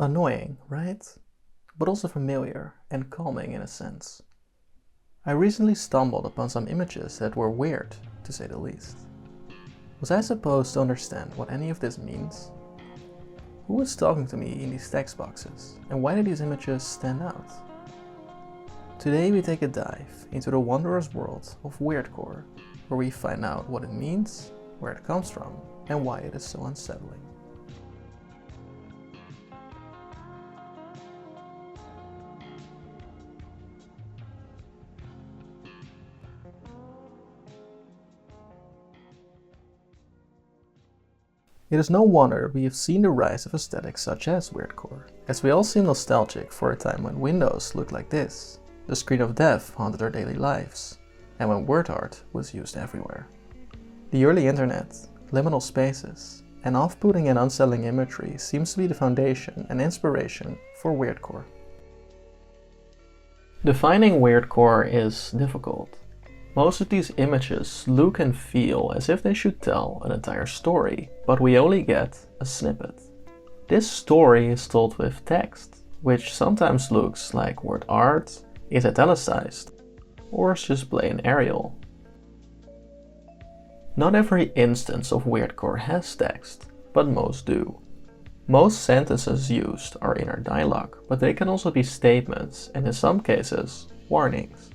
Annoying, right? But also familiar and calming in a sense. I recently stumbled upon some images that were weird, to say the least. Was I supposed to understand what any of this means? Who was talking to me in these text boxes, and why did these images stand out? Today we take a dive into the wondrous world of Weirdcore, where we find out what it means, where it comes from, and why it is so unsettling. It is no wonder we have seen the rise of aesthetics such as Weirdcore, as we all seem nostalgic for a time when Windows looked like this, the screen of death haunted our daily lives, and when word art was used everywhere. The early internet, liminal spaces, and off-putting and unsettling imagery seems to be the foundation and inspiration for Weirdcore. Defining Weirdcore is difficult. Most of these images look and feel as if they should tell an entire story, but we only get a snippet. This story is told with text, which sometimes looks like word art, is italicized, or is just plain Arial. Not every instance of Weirdcore has text, but most do. Most sentences used are inner dialogue, but they can also be statements and in some cases, warnings.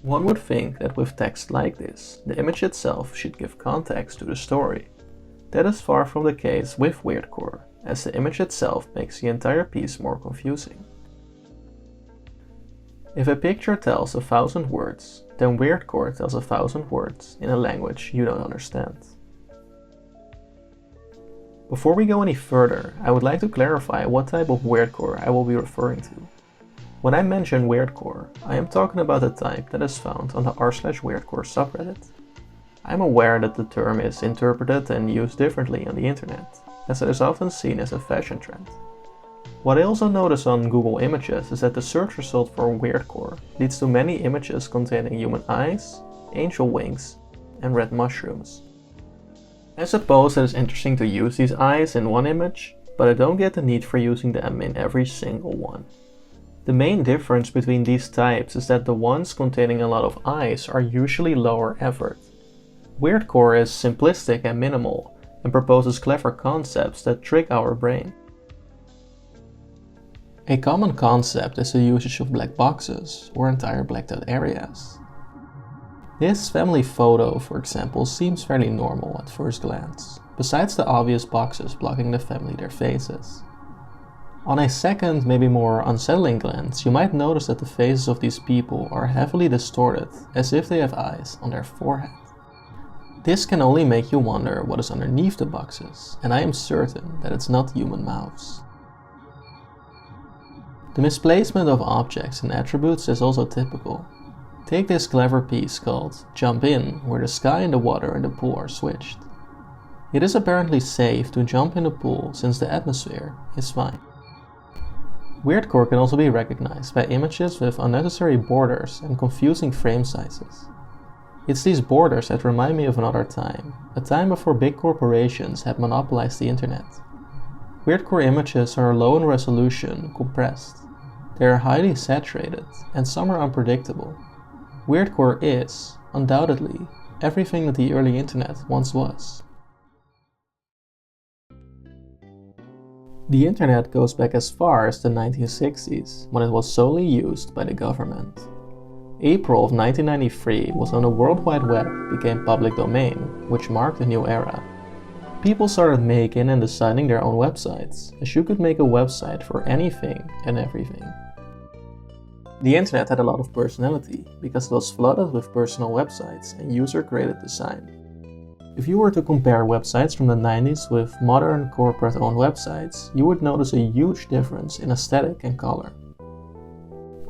One would think that with text like this, the image itself should give context to the story. That is far from the case with Weirdcore, as the image itself makes the entire piece more confusing. If a picture tells 1,000 words, then Weirdcore tells 1,000 words in a language you don't understand. Before we go any further, I would like to clarify what type of Weirdcore I will be referring to. When I mention Weirdcore, I am talking about the type that is found on the r/Weirdcore subreddit. I am aware that the term is interpreted and used differently on the internet, as it is often seen as a fashion trend. What I also notice on Google Images is that the search result for Weirdcore leads to many images containing human eyes, angel wings, and red mushrooms. I suppose it is interesting to use these eyes in one image, but I don't get the need for using them in every single one. The main difference between these types is that the ones containing a lot of eyes are usually lower effort. Weirdcore is simplistic and minimal, and proposes clever concepts that trick our brain. A common concept is the usage of black boxes or entire blacked out areas. This family photo, for example, seems fairly normal at first glance, besides the obvious boxes blocking the family their faces. On a second, maybe more unsettling glance, you might notice that the faces of these people are heavily distorted, as if they have eyes on their forehead. This can only make you wonder what is underneath the boxes, and I am certain that it's not human mouths. The misplacement of objects and attributes is also typical. Take this clever piece called Jump In, where the sky and the water in the pool are switched. It is apparently safe to jump in the pool since the atmosphere is fine. Weirdcore can also be recognized by images with unnecessary borders and confusing frame sizes. It's these borders that remind me of another time, a time before big corporations had monopolized the internet. Weirdcore images are low in resolution, compressed. They are highly saturated, and some are unpredictable. Weirdcore is, undoubtedly, everything that the early internet once was. The internet goes back as far as the 1960s, when it was solely used by the government. April of 1993 was when the World Wide Web became public domain, which marked a new era. People started making and designing their own websites, as you could make a website for anything and everything. The internet had a lot of personality, because it was flooded with personal websites and user-created design. If you were to compare websites from the 90s with modern corporate-owned websites, you would notice a huge difference in aesthetic and color.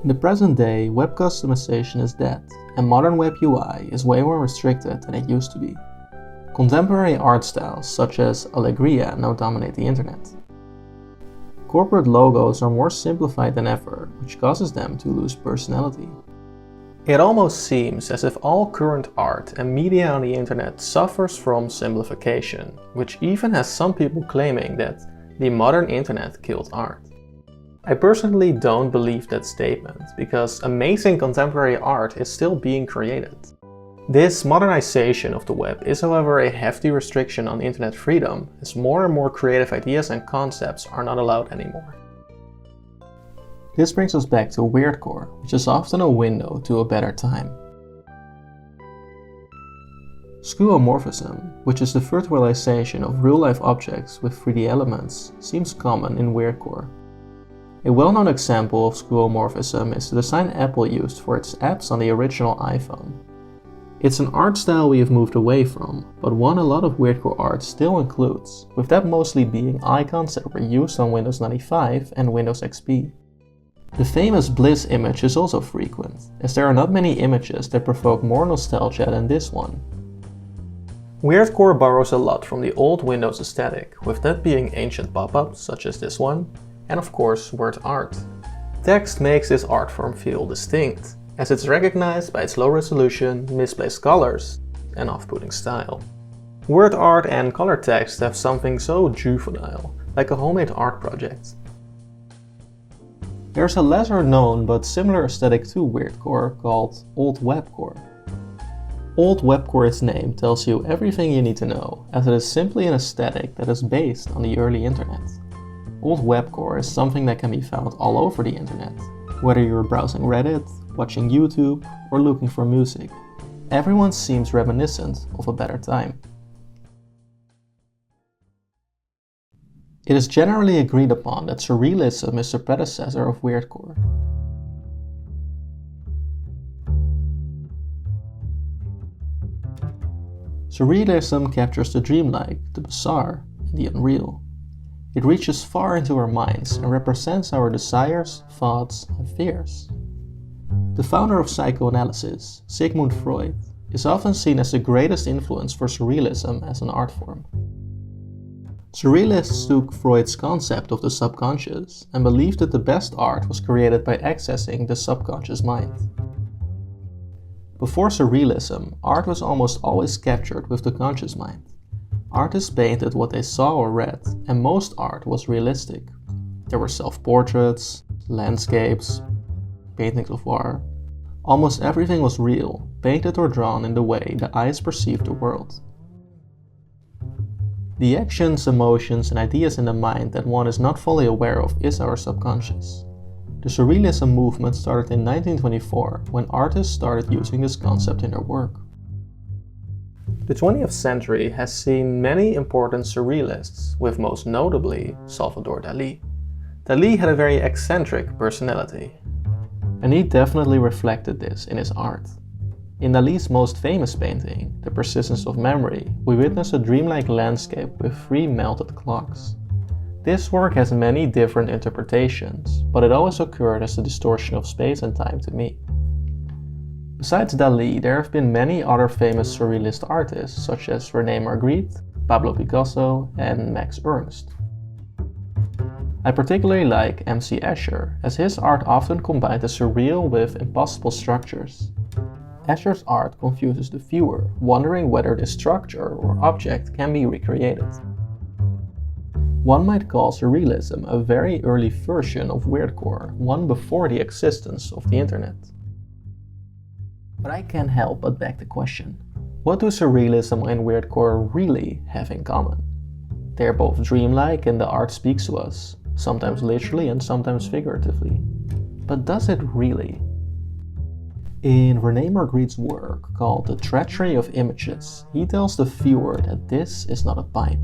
In the present day, web customization is dead, and modern web UI is way more restricted than it used to be. Contemporary art styles such as Allegria now dominate the internet. Corporate logos are more simplified than ever, which causes them to lose personality. It almost seems as if all current art and media on the internet suffers from simplification, which even has some people claiming that the modern internet killed art. I personally don't believe that statement, because amazing contemporary art is still being created. This modernization of the web is, however, a hefty restriction on internet freedom, as more and more creative ideas and concepts are not allowed anymore. This brings us back to Weirdcore, which is often a window to a better time. Skeuomorphism, which is the virtualization of real-life objects with 3D elements, seems common in Weirdcore. A well-known example of skeuomorphism is the design Apple used for its apps on the original iPhone. It's an art style we have moved away from, but one a lot of Weirdcore art still includes, with that mostly being icons that were used on Windows 95 and Windows XP. The famous Bliss image is also frequent, as there are not many images that provoke more nostalgia than this one. Weirdcore borrows a lot from the old Windows aesthetic, with that being ancient pop-ups such as this one, and of course word art. Text makes this art form feel distinct, as it's recognized by its low resolution, misplaced colors, and off-putting style. Word art and color text have something so juvenile, like a homemade art project. There's a lesser known but similar aesthetic to Weirdcore called Old Webcore. Old Webcore's name tells you everything you need to know, as it is simply an aesthetic that is based on the early internet. Old Webcore is something that can be found all over the internet, whether you're browsing Reddit, watching YouTube, or looking for music. Everyone seems reminiscent of a better time. It is generally agreed upon that Surrealism is the predecessor of Weirdcore. Surrealism captures the dreamlike, the bizarre, and the unreal. It reaches far into our minds and represents our desires, thoughts, and fears. The founder of psychoanalysis, Sigmund Freud, is often seen as the greatest influence for Surrealism as an art form. Surrealists took Freud's concept of the subconscious and believed that the best art was created by accessing the subconscious mind. Before Surrealism, art was almost always captured with the conscious mind. Artists painted what they saw or read, and most art was realistic. There were self-portraits, landscapes, paintings of war. Almost everything was real, painted or drawn in the way the eyes perceived the world. The actions, emotions, and ideas in the mind that one is not fully aware of is our subconscious. The Surrealism movement started in 1924, when artists started using this concept in their work. The 20th century has seen many important Surrealists, with most notably Salvador Dalí. Dalí had a very eccentric personality, and he definitely reflected this in his art. In Dalí's most famous painting, The Persistence of Memory, we witness a dreamlike landscape with 3 melted clocks. This work has many different interpretations, but it always occurred as a distortion of space and time to me. Besides Dalí, there have been many other famous Surrealist artists, such as René Magritte, Pablo Picasso, and Max Ernst. I particularly like M.C. Escher, as his art often combined the surreal with impossible structures. Escher's art confuses the viewer, wondering whether this structure or object can be recreated. One might call Surrealism a very early version of Weirdcore, one before the existence of the internet. But I can't help but beg the question, what do Surrealism and Weirdcore really have in common? They are both dreamlike and the art speaks to us, sometimes literally and sometimes figuratively. But does it really? In René Magritte's work called The Treachery of Images, he tells the viewer that this is not a pipe.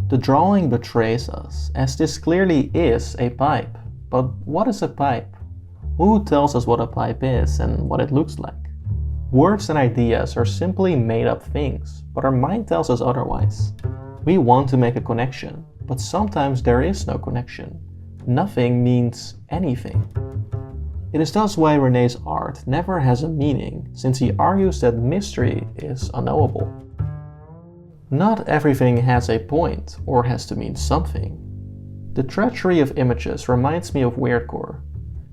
The drawing betrays us, as this clearly is a pipe. But what is a pipe? Who tells us what a pipe is and what it looks like? Words and ideas are simply made-up things, but our mind tells us otherwise. We want to make a connection, but sometimes there is no connection. Nothing means anything. It is thus why René's art never has a meaning, since he argues that mystery is unknowable. Not everything has a point, or has to mean something. The Treachery of Images reminds me of Weirdcore,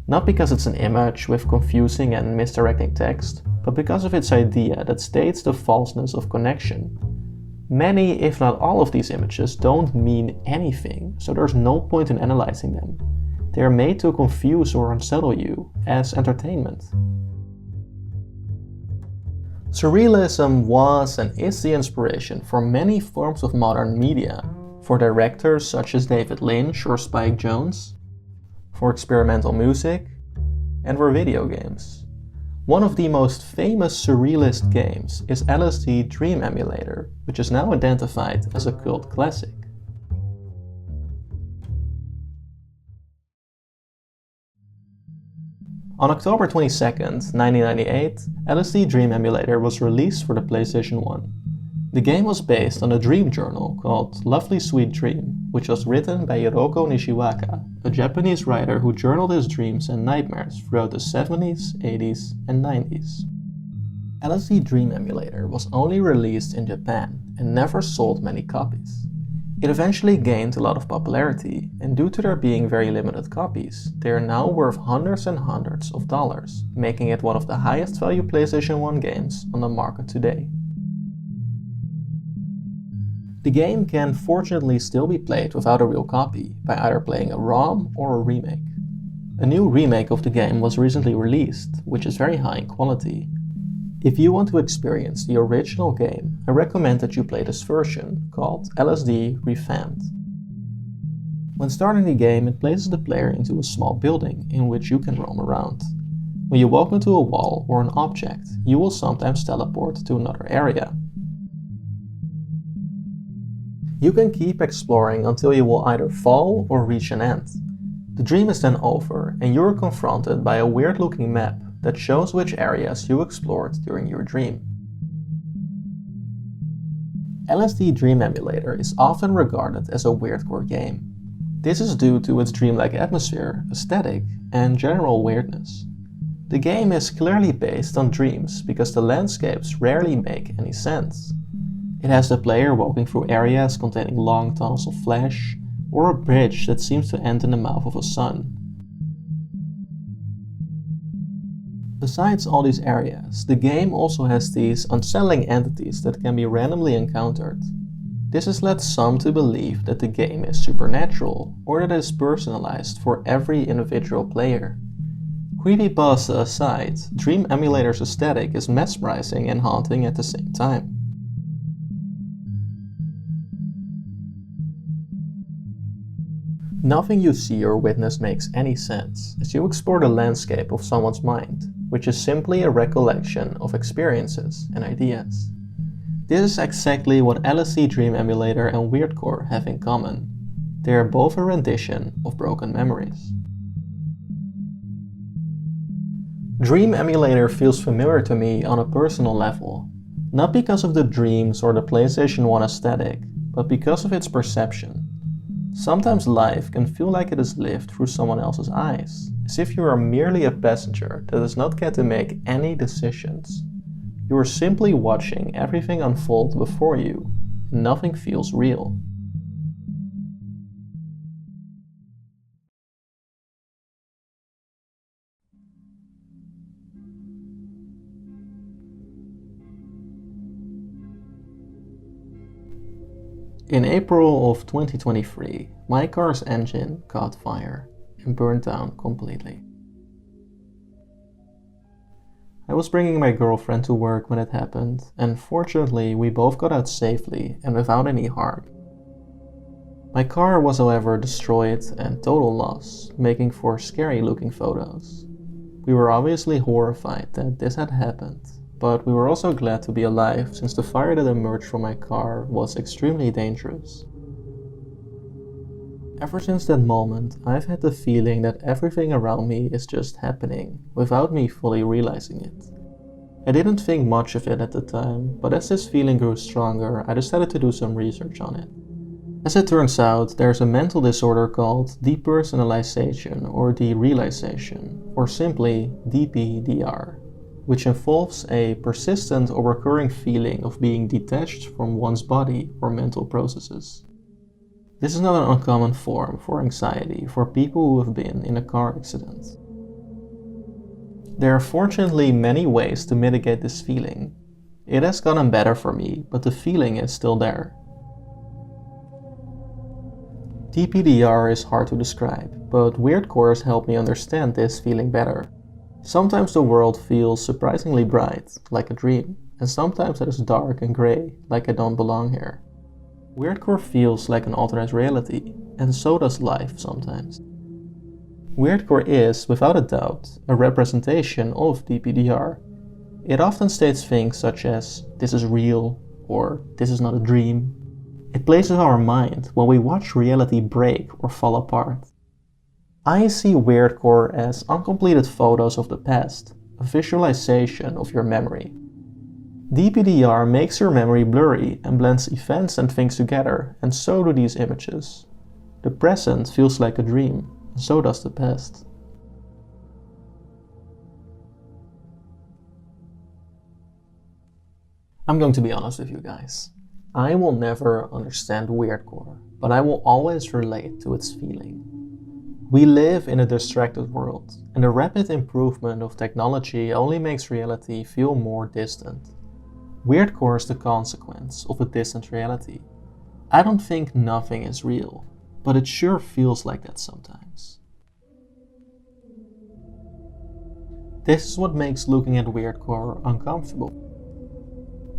not because it's an image with confusing and misdirecting text, but because of its idea that states the falseness of connection. Many, if not all of these images don't mean anything, so there's no point in analyzing them. They are made to confuse or unsettle you as entertainment. Surrealism was and is the inspiration for many forms of modern media, for directors such as David Lynch or Spike Jonze, for experimental music, and for video games. One of the most famous surrealist games is LSD Dream Emulator, which is now identified as a cult classic. On October 22, 1998, LSD Dream Emulator was released for the PlayStation 1. The game was based on a dream journal called Lovely Sweet Dream, which was written by Hiroko Nishiwaka, a Japanese writer who journaled his dreams and nightmares throughout the 70s, 80s, and 90s. LSD Dream Emulator was only released in Japan and never sold many copies. It eventually gained a lot of popularity, and due to there being very limited copies, they are now worth hundreds and hundreds of dollars, making it one of the highest value PlayStation 1 games on the market today. The game can fortunately still be played without a real copy, by either playing a ROM or a remake. A new remake of the game was recently released, which is very high in quality. If you want to experience the original game, I recommend that you play this version, called LSD Revamped. When starting the game, it places the player into a small building in which you can roam around. When you walk into a wall or an object, you will sometimes teleport to another area. You can keep exploring until you will either fall or reach an end. The dream is then over, and you are confronted by a weird looking map that shows which areas you explored during your dream. LSD Dream Emulator is often regarded as a weirdcore game. This is due to its dreamlike atmosphere, aesthetic, and general weirdness. The game is clearly based on dreams because the landscapes rarely make any sense. It has the player walking through areas containing long tunnels of flesh, or a bridge that seems to end in the mouth of a sun. Besides all these areas, the game also has these unsettling entities that can be randomly encountered. This has led some to believe that the game is supernatural, or that it is personalized for every individual player. Creepypasta aside, Dream Emulator's aesthetic is mesmerizing and haunting at the same time. Nothing you see or witness makes any sense as you explore the landscape of someone's mind, which is simply a recollection of experiences and ideas. This is exactly what LSD Dream Emulator and Weirdcore have in common. They are both a rendition of broken memories. Dream Emulator feels familiar to me on a personal level, not because of the dreams or the PlayStation 1 aesthetic, but because of its perception. Sometimes life can feel like it is lived through someone else's eyes, as if you are merely a passenger that does not get to make any decisions. You are simply watching everything unfold before you, and nothing feels real. In April of 2023, my car's engine caught fire and burned down completely. I was bringing my girlfriend to work when it happened, and fortunately we both got out safely and without any harm. My car was however destroyed and total loss, making for scary looking photos. We were obviously horrified that this had happened, but we were also glad to be alive since the fire that emerged from my car was extremely dangerous. Ever since that moment, I've had the feeling that everything around me is just happening, without me fully realizing it. I didn't think much of it at the time, but as this feeling grew stronger, I decided to do some research on it. As it turns out, there's a mental disorder called depersonalization or derealization, or simply DPDR, which involves a persistent or recurring feeling of being detached from one's body or mental processes. This is not an uncommon form for anxiety for people who have been in a car accident. There are fortunately many ways to mitigate this feeling. It has gotten better for me, but the feeling is still there. DPDR is hard to describe, but Weirdcore has helped me understand this feeling better. Sometimes the world feels surprisingly bright, like a dream, and sometimes it is dark and grey, like I don't belong here. Weirdcore feels like an alternate reality, and so does life sometimes. Weirdcore is, without a doubt, a representation of DPDR. It often states things such as, "this is real," or "this is not a dream." It places our mind when we watch reality break or fall apart. I see Weirdcore as uncompleted photos of the past, a visualization of your memory. DPDR makes your memory blurry and blends events and things together, and so do these images. The present feels like a dream, and so does the past. I'm going to be honest with you guys. I will never understand Weirdcore, but I will always relate to its feeling. We live in a distracted world, and the rapid improvement of technology only makes reality feel more distant. Weirdcore is the consequence of a distant reality. I don't think nothing is real, but it sure feels like that sometimes. This is what makes looking at Weirdcore uncomfortable.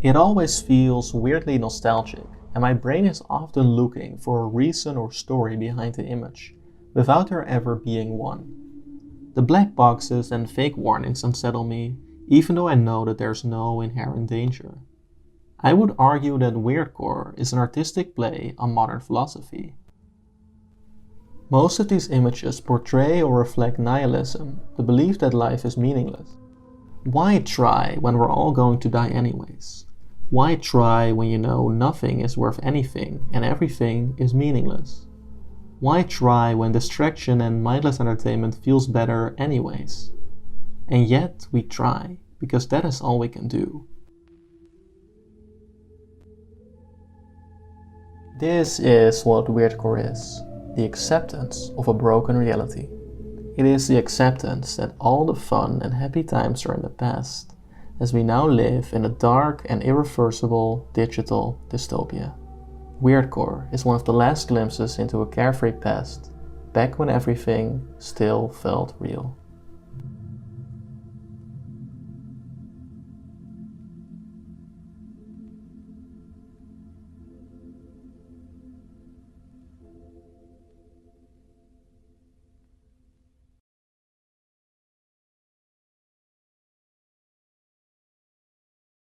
It always feels weirdly nostalgic, and my brain is often looking for a reason or story behind the image, without there ever being one. The black boxes and fake warnings unsettle me, even though I know that there's no inherent danger. I would argue that Weirdcore is an artistic play on modern philosophy. Most of these images portray or reflect nihilism, the belief that life is meaningless. Why try when we're all going to die anyways? Why try when you know nothing is worth anything and everything is meaningless? Why try when distraction and mindless entertainment feels better anyways? And yet we try, because that is all we can do. This is what Weirdcore is, the acceptance of a broken reality. It is the acceptance that all the fun and happy times are in the past, as we now live in a dark and irreversible digital dystopia. Weirdcore is one of the last glimpses into a carefree past, back when everything still felt real.